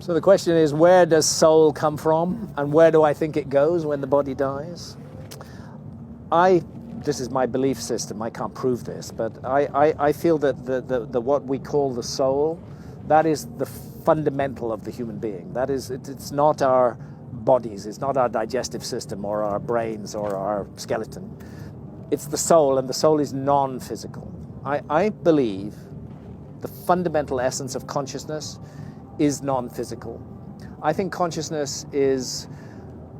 So the question is, where does soul come from, and where do I think it goes when the body dies? This is my belief system, I can't prove this, but I feel that the what we call the soul, that is the fundamental of the human being. That is, it's not our bodies, it's not our digestive system or our brains or our skeleton. It's the soul, and the soul is non-physical. I believe the fundamental essence of consciousness is non-physical. I think consciousness is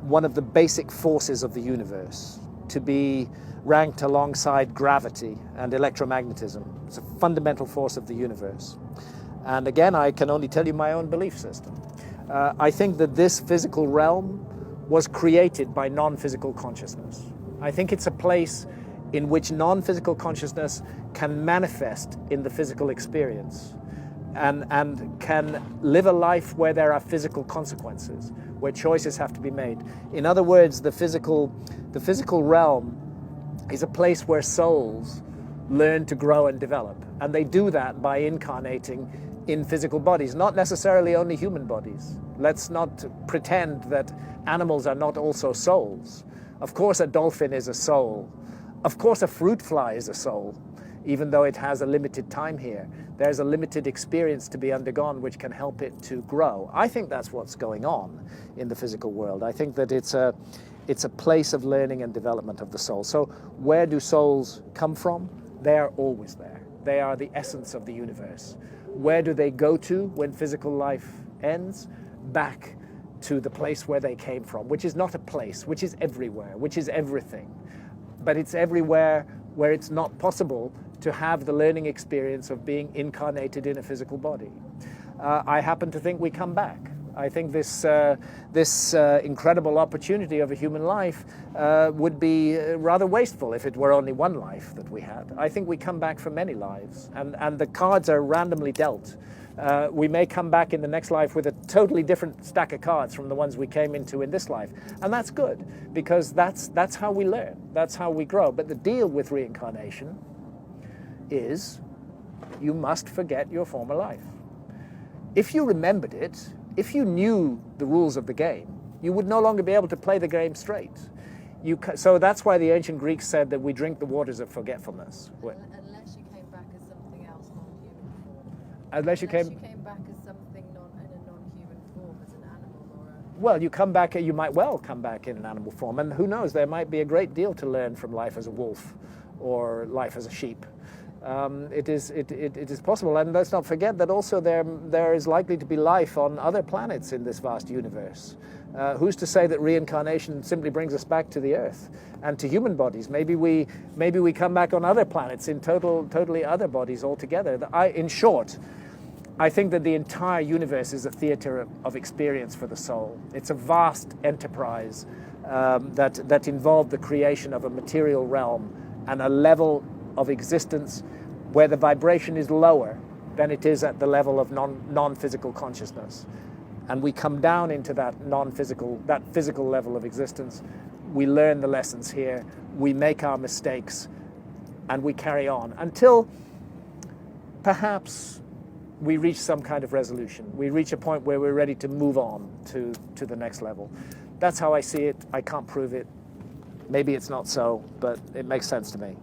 one of the basic forces of the universe, to be ranked alongside gravity and electromagnetism. It's a fundamental force of the universe. And again, I can only tell you my own belief system. I think that this physical realm was created by non-physical consciousness. I think it's a place in which non-physical consciousness can manifest in the physical experience and can live a life where there are physical consequences, where choices have to be made. In other words, the physical realm is a place where souls learn to grow and develop. And they do that by incarnating in physical bodies, not necessarily only human bodies. Let's not pretend that animals are not also souls. Of course, a dolphin is a soul. Of course, a fruit fly is a soul, even though it has a limited time here. There's a limited experience to be undergone which can help it to grow. I think that's what's going on in the physical world. I think that it's a place of learning and development of the soul. So where do souls come from? They are always there. They are the essence of the universe. Where do they go to when physical life ends? Back to the place where they came from, which is not a place, which is everywhere, which is everything. But it's everywhere where it's not possible to have the learning experience of being incarnated in a physical body. I happen to think we come back. I think this incredible opportunity of a human life would be rather wasteful if it were only one life that we had. I think we come back for many lives, and the cards are randomly dealt. We may come back in the next life with a totally different stack of cards from the ones we came into in this life. And that's good, because that's how we learn, that's how we grow. But the deal with reincarnation is you must forget your former life. If you remembered it, if you knew the rules of the game, you would no longer be able to play the game straight. So that's why the ancient Greeks said that we drink the waters of forgetfulness. Unless you came back as something else, non-human form. Unless you came back as something in a non-human form, as an animal or a... Well, you might well come back in an animal form, and who knows, there might be a great deal to learn from life as a wolf or life as a sheep. It is possible, and let's not forget that also there is likely to be life on other planets in this vast universe. Who's to say that reincarnation simply brings us back to the Earth and to human bodies? Maybe we come back on other planets in totally other bodies altogether. In short, I think that the entire universe is a theater of experience for the soul. It's a vast enterprise that involved the creation of a material realm and a level of existence where the vibration is lower than it is at the level of non-physical consciousness. And we come down into that physical level of existence. We learn the lessons here, we make our mistakes, and we carry on until perhaps we reach some kind of resolution. We reach a point where we're ready to move on to the next level. That's how I see it. I can't prove it. Maybe it's not so, but it makes sense to me.